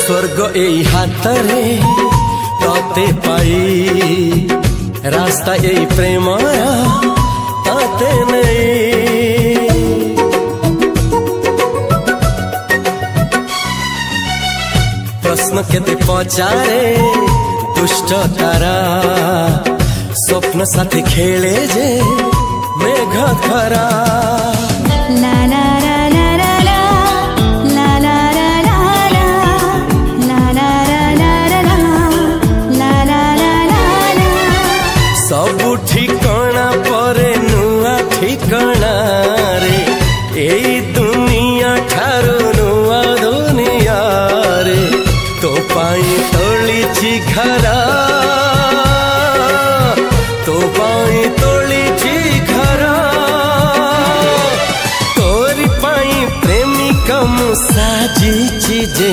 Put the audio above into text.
स्वर्ग एई हातरे तते पाई रास्ता एई प्रेम तते नहीं। प्रश्न केते पचारे दुष्ट तारा स्वप्न साथी खेले जे मेघ खरा। सबु ठिकाना परे नुआ ठिकाना रे एई दुनिया ठारू नुआ दुनिया रे। तो पाई तोलिछि घरा तो पाई तोलिछि घरा तोरी पाई प्रेमिका मु साजिछि जे।